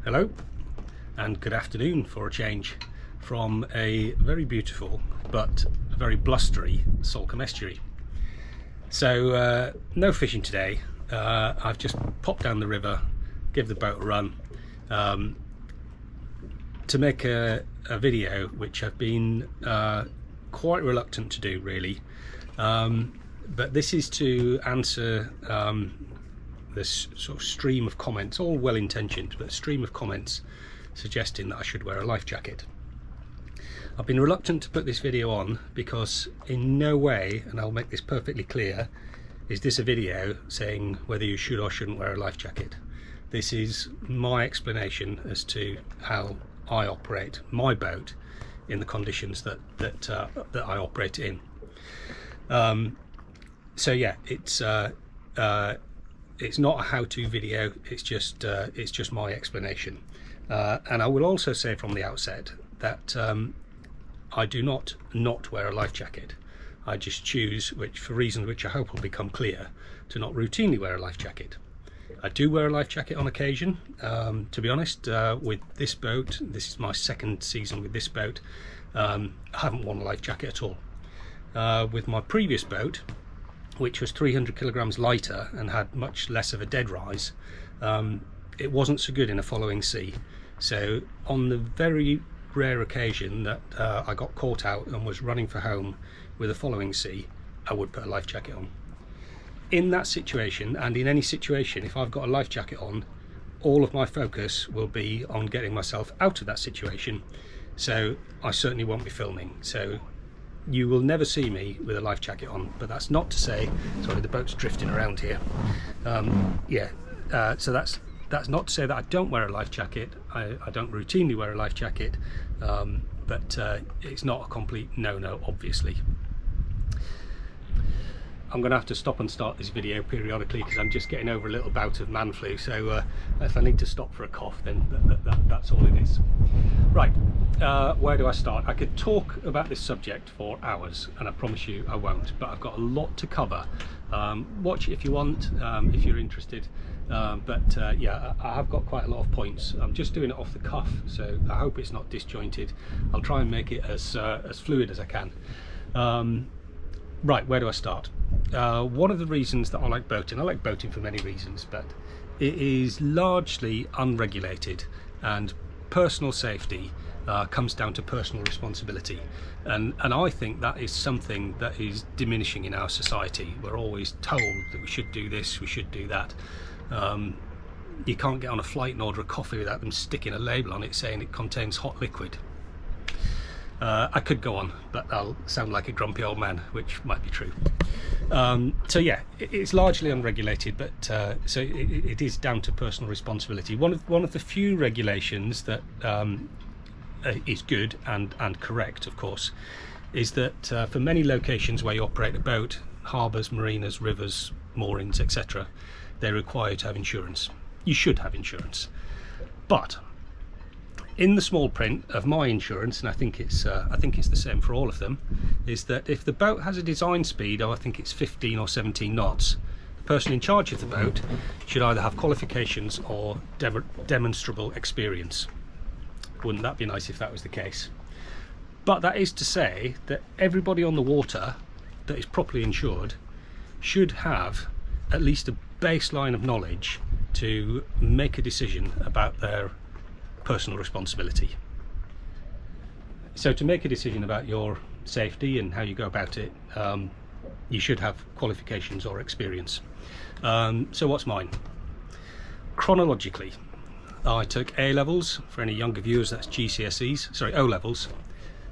Hello and good afternoon for a change from a very beautiful but very blustery Salcombe estuary. So no fishing today. I've just popped down the river, give the boat a run to make a video which I've been quite reluctant to do really, but this is to answer this sort of stream of comments, all well intentioned, but a stream of comments suggesting that I should wear a life jacket. I've been reluctant to put this video on because in no way, and I'll make this perfectly clear, is this a video saying whether you should or shouldn't wear a life jacket. This is my explanation as to how I operate my boat in the conditions that I operate in. So yeah, it's not a how-to video. It's just my explanation, and I will also say from the outset that I do not wear a life jacket. I just choose, for reasons which I hope will become clear, to not routinely wear a life jacket. I do wear a life jacket on occasion. To be honest, with this boat, this is my second season with this boat, I haven't worn a life jacket at all. With my previous boat, which was 300 kilograms lighter and had much less of a dead rise, it wasn't so good in a following sea. So on the very rare occasion that I got caught out and was running for home with a following sea, I would put a life jacket on. In that situation, and in any situation, if I've got a life jacket on, all of my focus will be on getting myself out of that situation, so I certainly won't be filming. So you will never see me with a life jacket on, but that's not to say, sorry, the boat's drifting around here. So that's not to say that I don't wear a life jacket. I don't routinely wear a life jacket, but it's not a complete no-no, obviously. I'm going to have to stop and start this video periodically because I'm just getting over a little bout of man flu, so if I need to stop for a cough, then that's all it is. Right, where do I start? I could talk about this subject for hours, and I promise you I won't, but I've got a lot to cover. Watch it if you want, if you're interested, yeah, I have got quite a lot of points. I'm just doing it off the cuff, so I hope it's not disjointed. I'll try and make it as fluid as I can. Right, where do I start? One of the reasons that I like boating for many reasons, but it is largely unregulated, and personal safety comes down to personal responsibility, and I think that is something that is diminishing in our society. We're always told that we should do this, we should do that. You can't get on a flight and order a coffee without them sticking a label on it saying it contains hot liquid. I could go on, but I'll sound like a grumpy old man, which might be true. So yeah, it's largely unregulated, but so it is down to personal responsibility. One of the few regulations that is good and correct, of course, is that for many locations where you operate a boat, harbours, marinas, rivers, moorings, etc., they're required to have insurance. You should have insurance, but in the small print of my insurance, and I think it's the same for all of them, is that if the boat has a design speed of, I think it's 15 or 17 knots, the person in charge of the boat should either have qualifications or demonstrable experience. Wouldn't that be nice if that was the case? But that is to say that everybody on the water that is properly insured should have at least a baseline of knowledge to make a decision about their personal responsibility. So to make a decision about your safety and how you go about it, you should have qualifications or experience. So what's mine? Chronologically, I took A levels. For any younger viewers, that's GCSEs, sorry, O levels.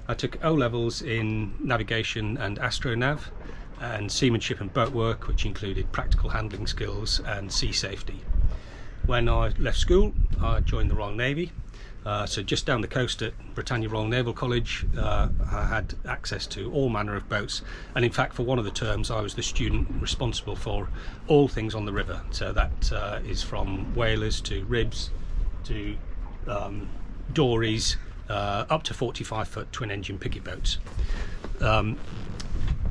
I took O levels in navigation and astronav, and seamanship and boat work, which included practical handling skills and sea safety. When I left school, I joined the Royal Navy. So just down the coast at Britannia Royal Naval College, I had access to all manner of boats, and in fact for one of the terms I was the student responsible for all things on the river. So that is from whalers to ribs to dories, up to 45-foot twin-engine picket boats.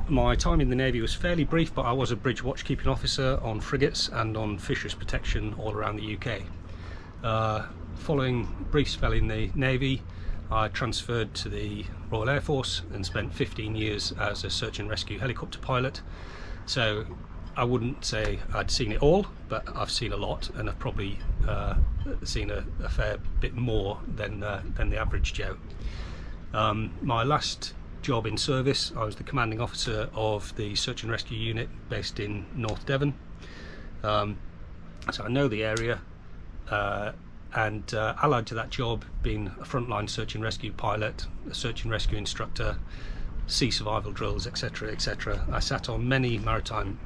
My time in the Navy was fairly brief, but I was a bridge watchkeeping officer on frigates and on fisheries protection all around the UK. Following a brief spell in the Navy, I transferred to the Royal Air Force and spent 15 years as a search and rescue helicopter pilot. So I wouldn't say I'd seen it all, but I've seen a lot, and I've probably seen a fair bit more than the average Joe. My last job in service, I was the commanding officer of the search and rescue unit based in North Devon. So I know the area, and allied to that job, being a frontline search and rescue pilot, a search and rescue instructor, sea survival drills, etc., etc. I sat on many maritime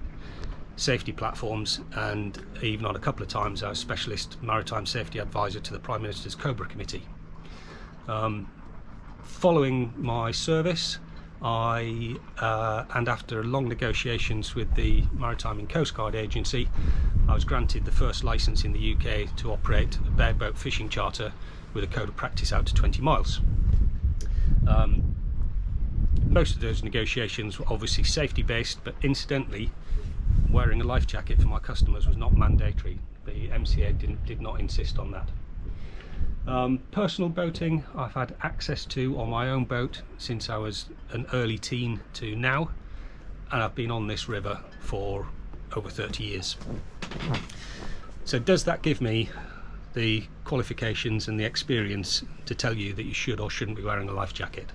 safety platforms, and even on a couple of times I was specialist maritime safety advisor to the Prime Minister's Cobra Committee. Following my service, and after long negotiations with the Maritime and Coast Guard Agency, I was granted the first licence in the UK to operate a bareboat fishing charter with a code of practice out to 20 miles. Most of those negotiations were obviously safety based, but incidentally, wearing a life jacket for my customers was not mandatory. The MCA did not insist on that. Personal boating I've had access to on my own boat since I was an early teen to now, and I've been on this river for over 30 years. So does that give me the qualifications and the experience to tell you that you should or shouldn't be wearing a life jacket?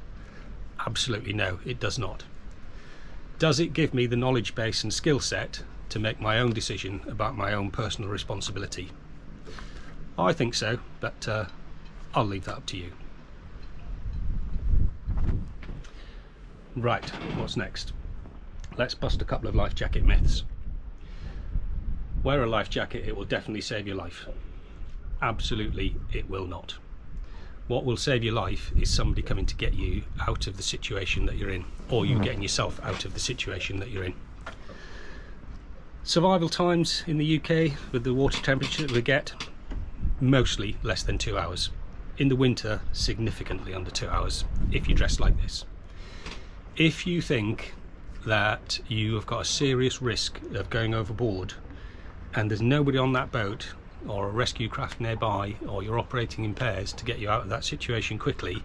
Absolutely no, it does not. Does it give me the knowledge base and skill set to make my own decision about my own personal responsibility? I think so, but I'll leave that up to you. Right, what's next? Let's bust a couple of life jacket myths. Wear a life jacket, it will definitely save your life. Absolutely, it will not. What will save your life is somebody coming to get you out of the situation that you're in, or you getting yourself out of the situation that you're in. Survival times in the UK with the water temperature that we get, mostly less than 2 hours. In the winter, significantly under 2 hours if you dress like this. If you think that you have got a serious risk of going overboard and there's nobody on that boat or a rescue craft nearby, or you're operating in pairs to get you out of that situation quickly,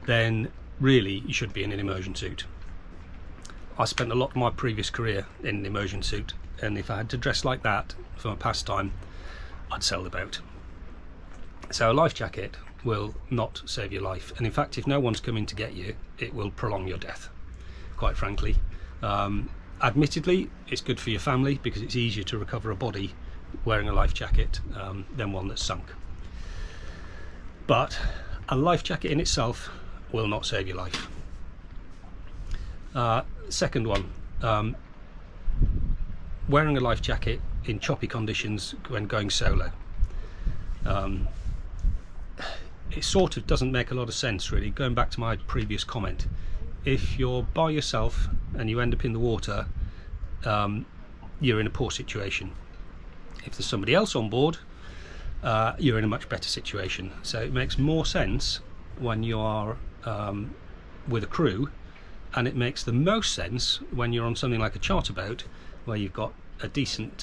then really you should be in an immersion suit. I spent a lot of my previous career in an immersion suit, and if I had to dress like that for my pastime, I'd sell the boat. So a life jacket will not save your life, and in fact, if no one's coming to get you, it will prolong your death, quite frankly. Admittedly, it's good for your family because it's easier to recover a body wearing a life jacket than one that's sunk. But a life jacket in itself will not save your life. Second one, wearing a life jacket in choppy conditions when going solo. It sort of doesn't make a lot of sense, really, going back to my previous comment. If you're by yourself and you end up in the water, you're in a poor situation. If there's somebody else on board, you're in a much better situation. So it makes more sense when you are with a crew, and it makes the most sense when you're on something like a charter boat where you've got a decent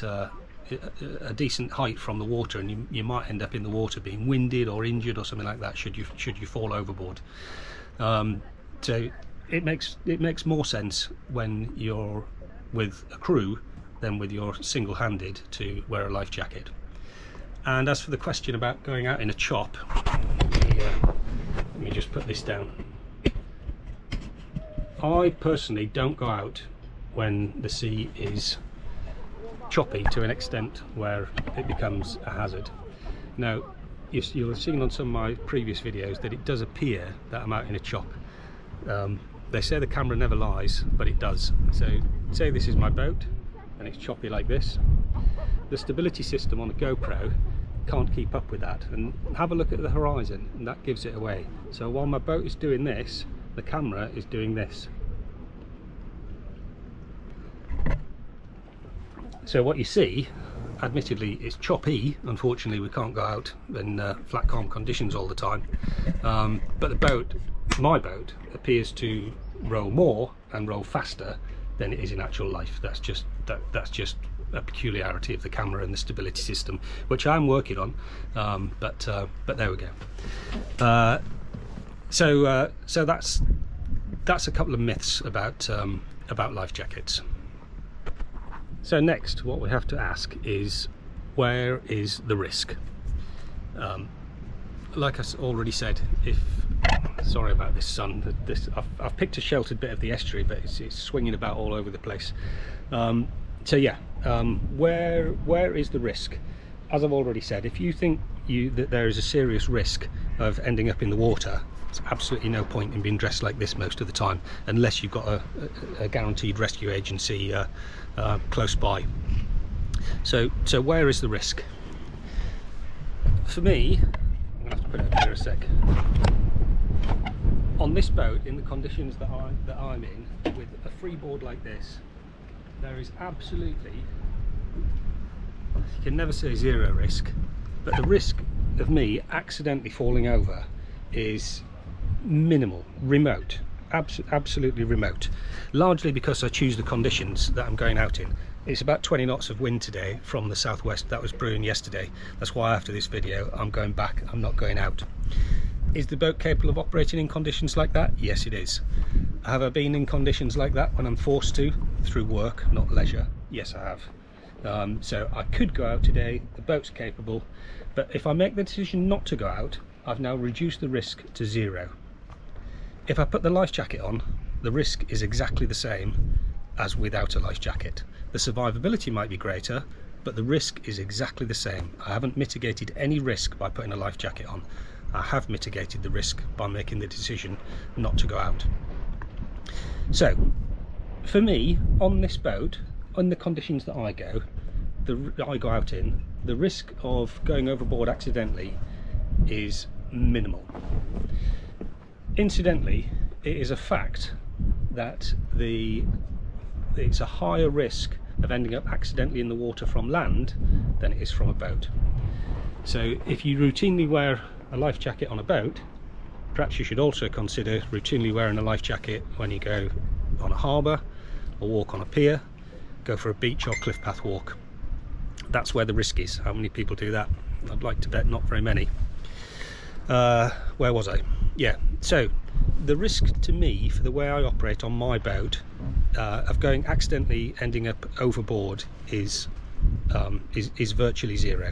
height from the water, and you might end up in the water being winded or injured or something like that should you fall overboard. So it makes more sense when you're with a crew than with your single-handed to wear a life jacket. And as for the question about going out in a chop, let me just put this down. I personally don't go out when the sea is choppy to an extent where it becomes a hazard. Now, you'll have seen on some of my previous videos that it does appear that I'm out in a chop. They say the camera never lies, but it does. So say this is my boat and it's choppy like this. The stability system on the GoPro can't keep up with that, and have a look at the horizon, and that gives it away. So while my boat is doing this, the camera is doing this. So what you see, admittedly, it's choppy. Unfortunately, we can't go out in flat calm conditions all the time, but the boat, my boat, appears to roll more and roll faster than it is in actual life. That's just a peculiarity of the camera and the stability system, which I'm working on, but there we go. So that's a couple of myths about life jackets. So next, what we have to ask is, where is the risk? Like I already said, sorry about this sun. I've picked a sheltered bit of the estuary, but it's swinging about all over the place. So yeah, where is the risk? As I've already said, if you think that there is a serious risk of ending up in the water, there's absolutely no point in being dressed like this most of the time, unless you've got a guaranteed rescue agency close by. So where is the risk? For me, I'm going to have to put it up here a sec. On this boat, in the conditions that I'm in, with a freeboard like this, there is absolutely, you can never say zero risk, but the risk of me accidentally falling over is minimal, remote, absolutely remote, largely because I choose the conditions that I'm going out in. It's about 20 knots of wind today from the southwest. That was brewing yesterday. That's why after this video I'm going back, I'm not going out. Is the boat capable of operating in conditions like that? Yes, it is. Have I been in conditions like that when I'm forced to, through work, not leisure? Yes, I have. So I could go out today, the boat's capable, but if I make the decision not to go out, I've now reduced the risk to zero. If I put the life jacket on, the risk is exactly the same as without a life jacket. The survivability might be greater, but the risk is exactly the same. I haven't mitigated any risk by putting a life jacket on. I have mitigated the risk by making the decision not to go out. So, for me, on this boat, on the conditions that I go out in, the risk of going overboard accidentally is minimal. Incidentally, it is a fact that it's a higher risk of ending up accidentally in the water from land than it is from a boat. So if you routinely wear a life jacket on a boat, perhaps you should also consider routinely wearing a life jacket when you go on a harbour or walk on a pier, go for a beach or cliff path walk. That's where the risk is. How many people do that? I'd like to bet not very many. Where was I? Yeah, so the risk to me for the way I operate on my boat of going accidentally ending up overboard is virtually zero.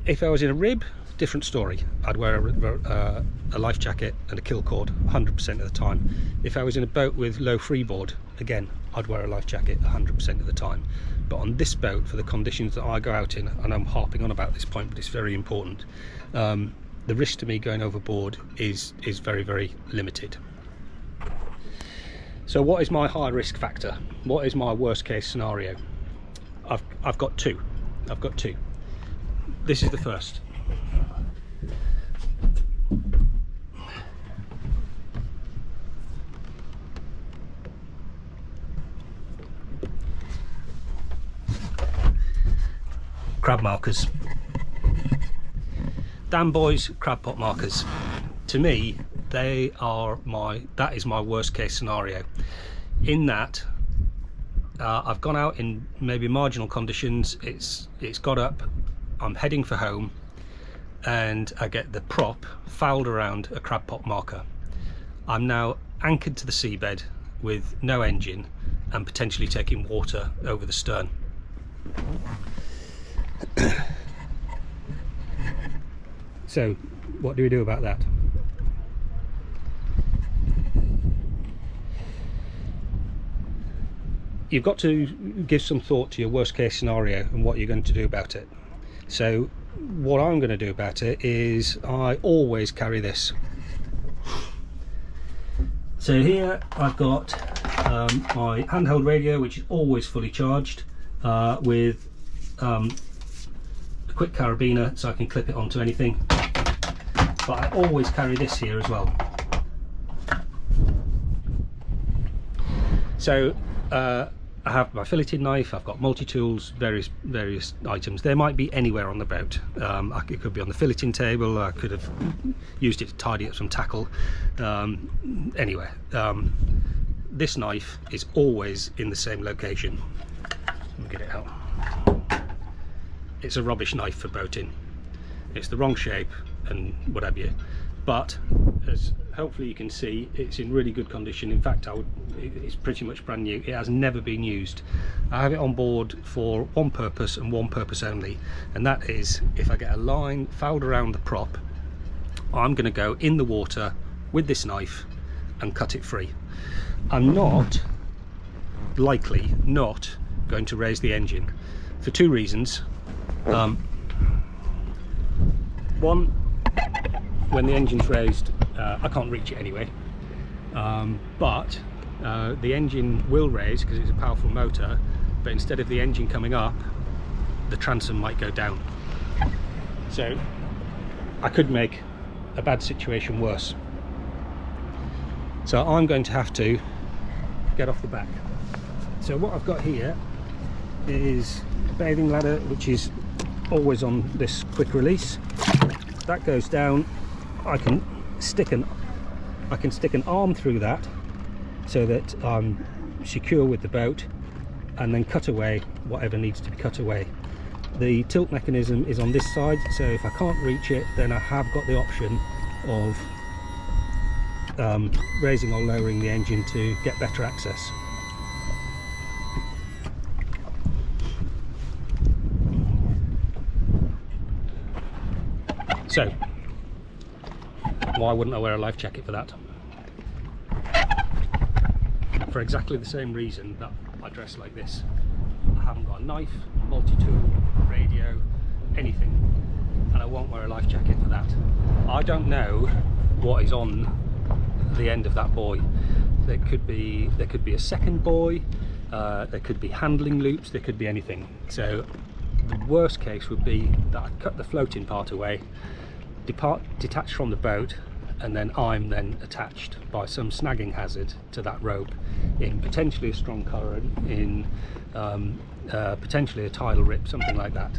If I was in a rib, different story. I'd wear a life jacket and a kill cord 100% of the time. If I was in a boat with low freeboard, again, I'd wear a life jacket 100% of the time. But on this boat, for the conditions that I go out in, and I'm harping on about this point, but it's very important, the risk to me going overboard is very, very limited. So what is my high risk factor? What is my worst case scenario? I've got two. This is the first. Crab markers. Dan Boy's crab pot markers. To me, that is my worst case scenario. In that, I've gone out in maybe marginal conditions. It's got up. I'm heading for home, and I get the prop fouled around a crab pot marker. I'm now anchored to the seabed with no engine and potentially taking water over the stern. So what do we do about that? You've got to give some thought to your worst case scenario and what you're going to do about it. So what I'm going to do about it is I always carry this. So here I've got my handheld radio, which is always fully charged, with a quick carabiner so I can clip it onto anything. But I always carry this here as well. So I have my filleting knife, I've got multi-tools, various items. They might be anywhere on the boat. It could be on the filleting table, I could have used it to tidy up some tackle, anywhere. This knife is always in the same location. Let me get it out. It's a rubbish knife for boating. It's the wrong shape and whatever you, but as hopefully you can see, it's in really good condition. In fact, it's pretty much brand new. It has never been used. I have it on board for one purpose and one purpose only, and that is if I get a line fouled around the prop, I'm going to go in the water with this knife and cut it free. I'm not likely not going to raise the engine for two reasons. One, when the engine's raised, I can't reach it anyway, but the engine will raise because it's a powerful motor, but instead of the engine coming up, the transom might go down. So I could make a bad situation worse. So I'm going to have to get off the back. So what I've got here is a bathing ladder, which is always on this quick release. That goes down. I can stick an arm through that so that I'm secure with the boat, and then cut away whatever needs to be cut away. The tilt mechanism is on this side, so if I can't reach it, then I have got the option of raising or lowering the engine to get better access. So, why wouldn't I wear a life jacket for that? For exactly the same reason that I dress like this. I haven't got a knife, multi-tool, radio, anything, and I won't wear a life jacket for that. I don't know what is on the end of that buoy. There could be a second buoy, there could be handling loops, there could be anything. So the worst case would be that I cut the floating part away, detached from the boat, and then I'm then attached by some snagging hazard to that rope in potentially a strong current, in potentially a tidal rip, something like that,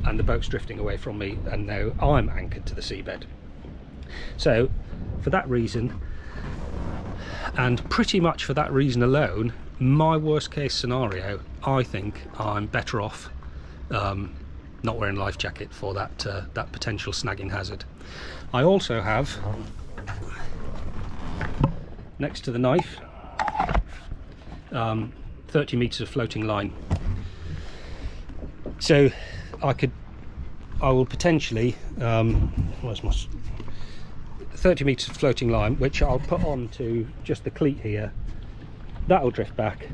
and the boat's drifting away from me, and now I'm anchored to the seabed. So for that reason, and pretty much for that reason alone, my worst case scenario, I think I'm better off not wearing a life jacket for that that potential snagging hazard. I also have, next to the knife, 30 meters of floating line. So I will potentially, where's my 30 meters of floating line, which I'll put on to just the cleat here. That'll drift back.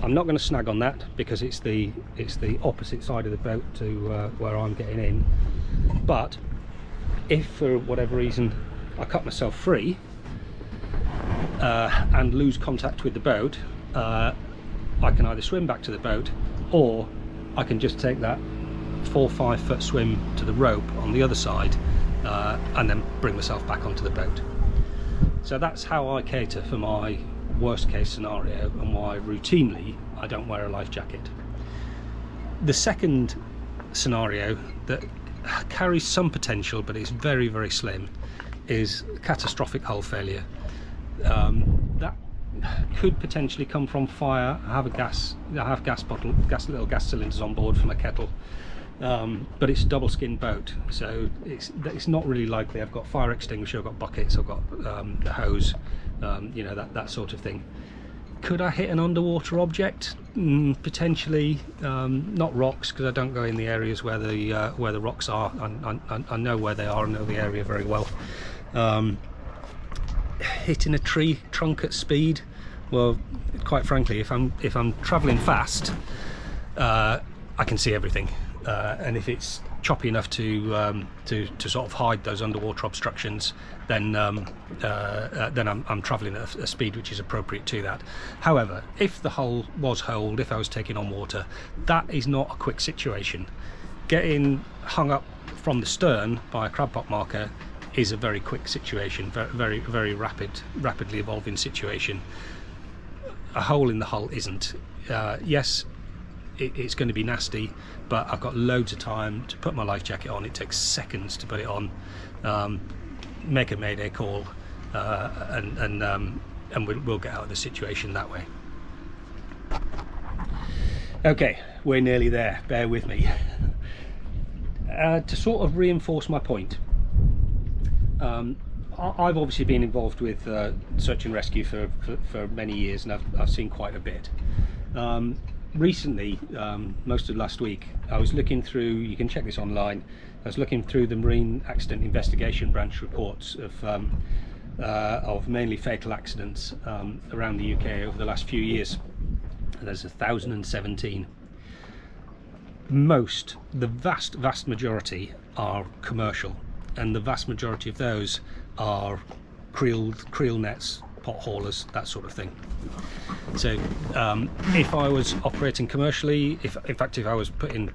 I'm not going to snag on that because it's the opposite side of the boat to where I'm getting in. But if for whatever reason I cut myself free and lose contact with the boat, I can either swim back to the boat, or I can just take that 4 or 5 foot swim to the rope on the other side and then bring myself back onto the boat. So that's how I cater for my worst case scenario, and why routinely I don't wear a life jacket. The second scenario that carries some potential but is very, very slim is catastrophic hull failure. That could potentially come from fire. I have little gas cylinders on board for my kettle, but it's a double skin boat, so it's not really likely. I've got fire extinguisher, I've got buckets, I've got the hose, you know, that sort of thing. Could I hit an underwater object? Potentially. Not rocks, because I don't go in the areas where the rocks are. I know where they are, I know the area very well. Hitting a tree trunk at speed, well, quite frankly, if I'm travelling fast, I can see everything, and if it's choppy enough to sort of hide those underwater obstructions, then I'm travelling at a speed which is appropriate to that. However, if the hull was holed, if I was taking on water, that is not a quick situation. Getting hung up from the stern by a crab pot marker is a very quick situation, very, very rapidly evolving situation. A hole in the hull isn't. Yes, it's going to be nasty, but I've got loads of time to put my life jacket on. It takes seconds to put it on, make a mayday call, and we'll get out of the situation that way. Okay, we're nearly there, bear with me. To sort of reinforce my point, I've obviously been involved with search and rescue for many years, and I've seen quite a bit. Recently, most of last week, I was looking through, you can check this online, I was looking through the Marine Accident Investigation Branch reports of mainly fatal accidents around the UK over the last few years. There's 1,017. The vast majority are commercial, and the vast majority of those are creel nets, pot haulers, that sort of thing. So if I was operating commercially, in fact if I was putting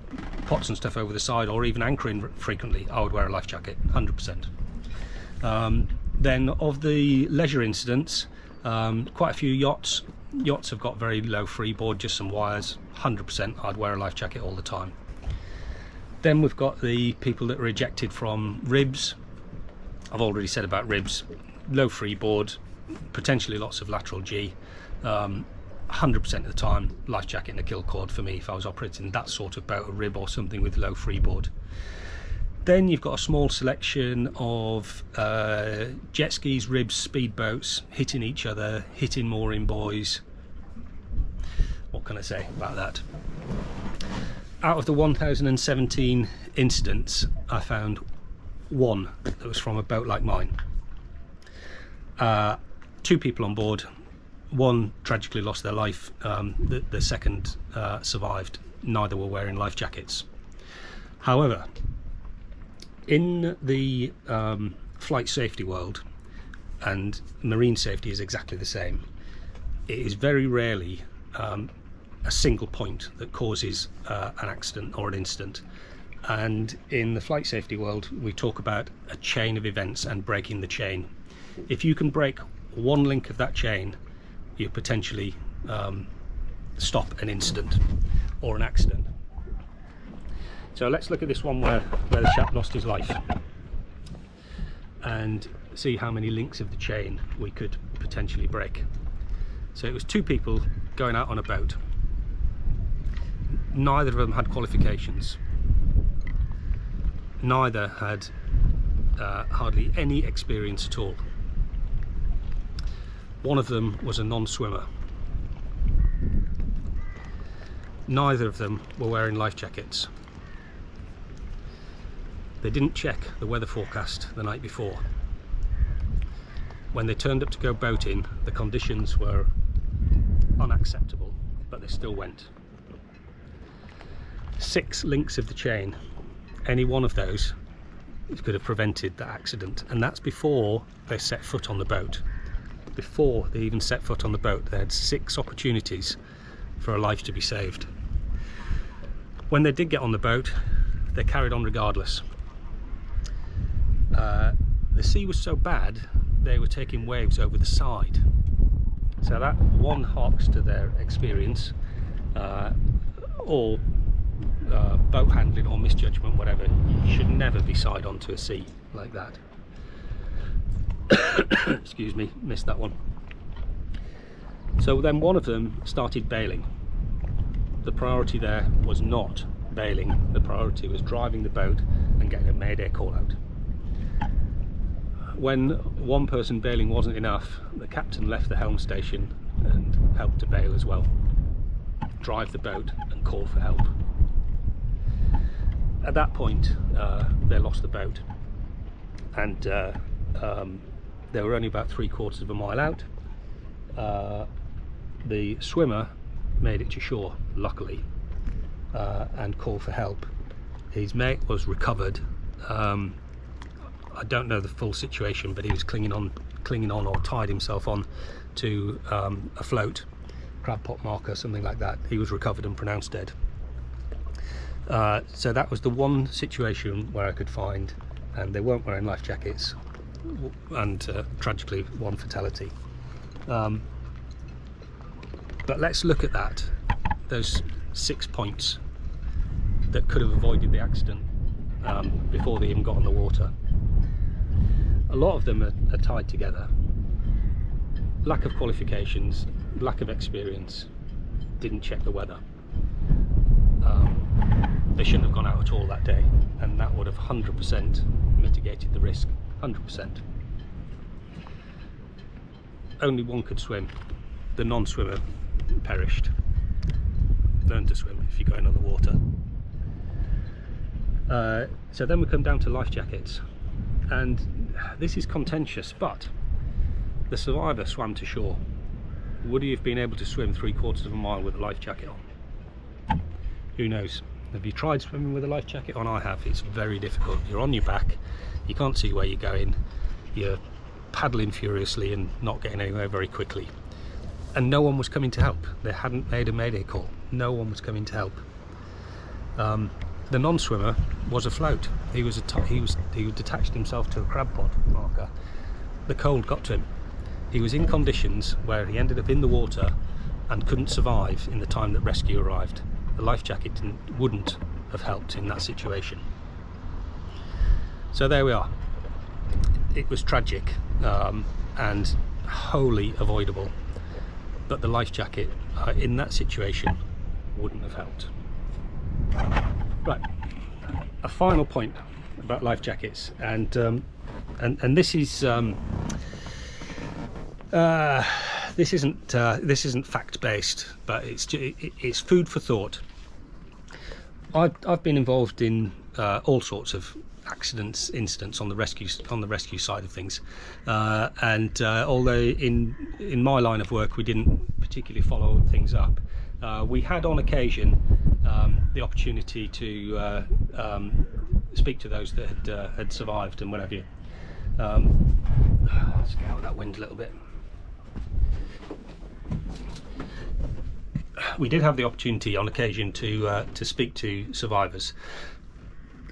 pots and stuff over the side, or even anchoring frequently, I would wear a life jacket, 100%. Then of the leisure incidents, quite a few yachts have got very low freeboard, just some wires, 100% I'd wear a life jacket all the time. Then we've got the people that are ejected from ribs. I've already said about ribs, low freeboard, potentially lots of lateral G, 100% of the time life jacket and a kill cord for me if I was operating that sort of boat, a rib or something with low freeboard. Then you've got a small selection of jet skis, ribs, speedboats, hitting each other, hitting mooring buoys. What can I say about that? Out of the 1,017 incidents, I found one that was from a boat like mine. 2 people on board, one tragically lost their life, the second survived. Neither were wearing life jackets. However, in the flight safety world, and marine safety is exactly the same, it is very rarely a single point that causes an accident or an incident. And in the flight safety world, we talk about a chain of events and breaking the chain. If you can break one link of that chain, you potentially stop an incident or an accident. So let's look at this one where the chap lost his life and see how many links of the chain we could potentially break. So it was 2 people going out on a boat. Neither of them had qualifications. Neither had hardly any experience at all. One of them was a non-swimmer. Neither of them were wearing life jackets. They didn't check the weather forecast the night before. When they turned up to go boating, the conditions were unacceptable, but they still went. 6 links of the chain. Any one of those could have prevented that accident, and that's before they set foot on the boat. Before they even set foot on the boat, they had 6 opportunities for a life to be saved. When they did get on the boat, they carried on regardless. The sea was so bad, they were taking waves over the side. So that one harks to their experience, or boat handling or misjudgment, whatever. You should never be side onto a sea like that. Excuse me, missed that one. So then one of them started bailing. The priority there was not bailing, the priority was driving the boat and getting a mayday call out. When one person bailing wasn't enough, the captain left the helm station and helped to bail as well. Drive the boat and call for help. At that point, they lost the boat, and they were only about 3/4 of a mile out. The swimmer made it to shore, luckily, and called for help. His mate was recovered. I don't know the full situation, but he was clinging on or tied himself on to a float, crab pot marker, something like that. He was recovered and pronounced dead. So that was the one situation where I could find, and they weren't wearing life jackets, and tragically one fatality. But let's look at that, those 6 points that could have avoided the accident before they even got on the water. A lot of them are tied together. Lack of qualifications, lack of experience, didn't check the weather. they shouldn't have gone out at all that day, and that would have 100% mitigated the risk. 100%. Only one could swim. The non-swimmer perished. Learn to swim if you're going on the water. So then we come down to life jackets, and this is contentious, but the survivor swam to shore. Would he have been able to swim 3/4 of a mile with a life jacket on? Who knows? Have you tried swimming with a life jacket on? I have. It's very difficult. You're on your back, you can't see where you're going, you're paddling furiously and not getting anywhere very quickly. And no one was coming to help. They hadn't made a mayday call. No one was coming to help. The non-swimmer was afloat. He detached himself to a crab pod marker. The cold got to him. He was in conditions where he ended up in the water and couldn't survive in the time that rescue arrived. The life jacket wouldn't have helped in that situation. So there we are. It was tragic and wholly avoidable, but the life jacket in that situation wouldn't have helped. Right, a final point about life jackets, and this is this isn't fact-based, but it's food for thought. I've been involved in all sorts of incidents on the rescue side of things, and although in my line of work we didn't particularly follow things up, we had on occasion the opportunity to speak to those that had survived and what have you. Let's get out of that wind a little bit. We did have the opportunity on occasion to speak to survivors,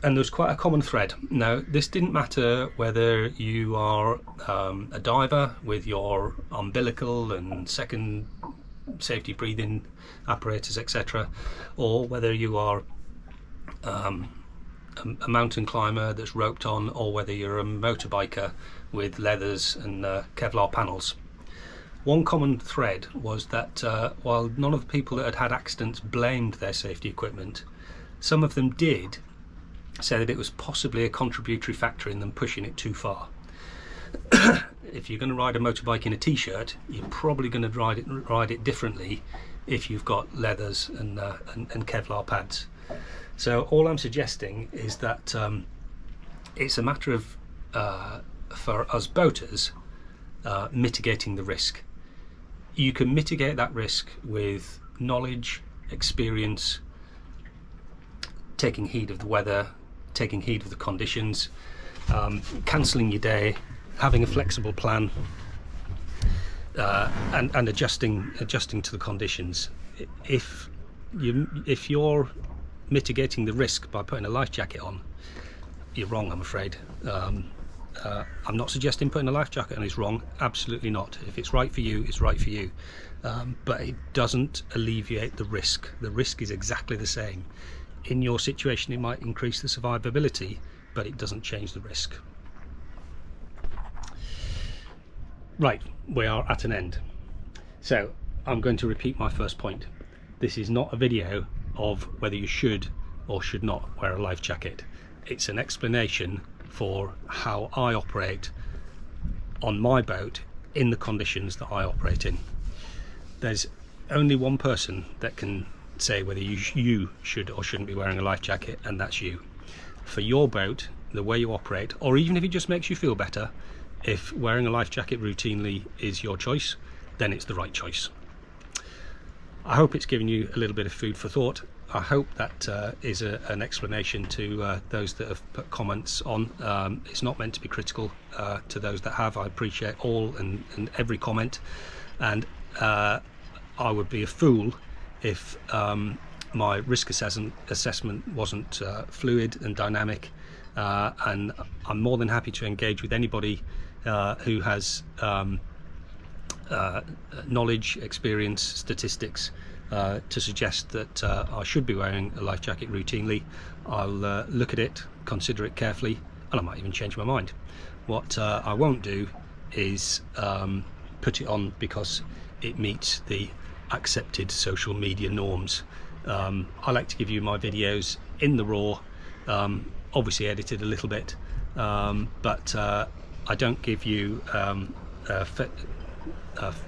and there was quite a common thread. Now, this didn't matter whether you are a diver with your umbilical and second safety breathing apparatus, etc., or whether you are a mountain climber that's roped on, or whether you're a motorbiker with leathers and Kevlar panels. One common thread was that while none of the people that had had accidents blamed their safety equipment, some of them did say that it was possibly a contributory factor in them pushing it too far. If you're going to ride a motorbike in a t-shirt, you're probably going to ride it differently if you've got leathers and Kevlar pads. So all I'm suggesting is that it's a matter of, for us boaters, mitigating the risk. You can mitigate that risk with knowledge, experience, taking heed of the weather, taking heed of the conditions, cancelling your day, having a flexible plan, and adjusting to the conditions. If you're mitigating the risk by putting a life jacket on, you're wrong, I'm afraid. I'm not suggesting putting a life jacket on is wrong, absolutely not. If it's right for you, it's right for you. But it doesn't alleviate the risk. The risk is exactly the same. In your situation, it might increase the survivability, but it doesn't change the risk. Right, we are at an end. So I'm going to repeat my first point. This is not a video of whether you should or should not wear a life jacket. It's an explanation for how I operate on my boat in the conditions that I operate in. There's only one person that can say whether you should or shouldn't be wearing a life jacket, and that's you. For your boat, the way you operate, or even if it just makes you feel better, if wearing a life jacket routinely is your choice, then it's the right choice. I hope it's given you a little bit of food for thought. I hope that is an explanation to those that have put comments on. It's not meant to be critical to those that have. I appreciate all and every comment, and I would be a fool if my risk assessment wasn't fluid and dynamic, and I'm more than happy to engage with anybody who has knowledge, experience, statistics to suggest that I should be wearing a life jacket routinely. I'll look at it, consider it carefully, and I might even change my mind. What I won't do is put it on because it meets the accepted social media norms. I like to give you my videos in the raw, obviously edited a little bit, but I don't give you a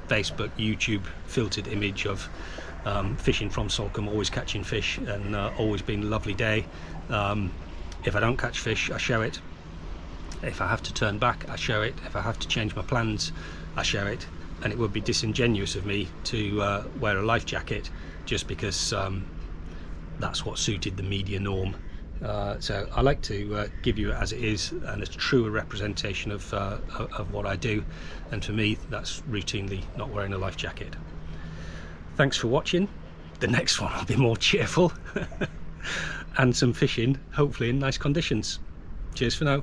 Facebook, YouTube filtered image of fishing from Salcombe, always catching fish and always been a lovely day. If I don't catch fish, I show it. If I have to turn back, I show it. If I have to change my plans, I show it. And it would be disingenuous of me to wear a life jacket just because that's what suited the media norm. So I like to give you it as it is, and a truer representation of what I do. And for me, that's routinely not wearing a life jacket. Thanks for watching. The next one will be more cheerful and some fishing, hopefully in nice conditions. Cheers for now.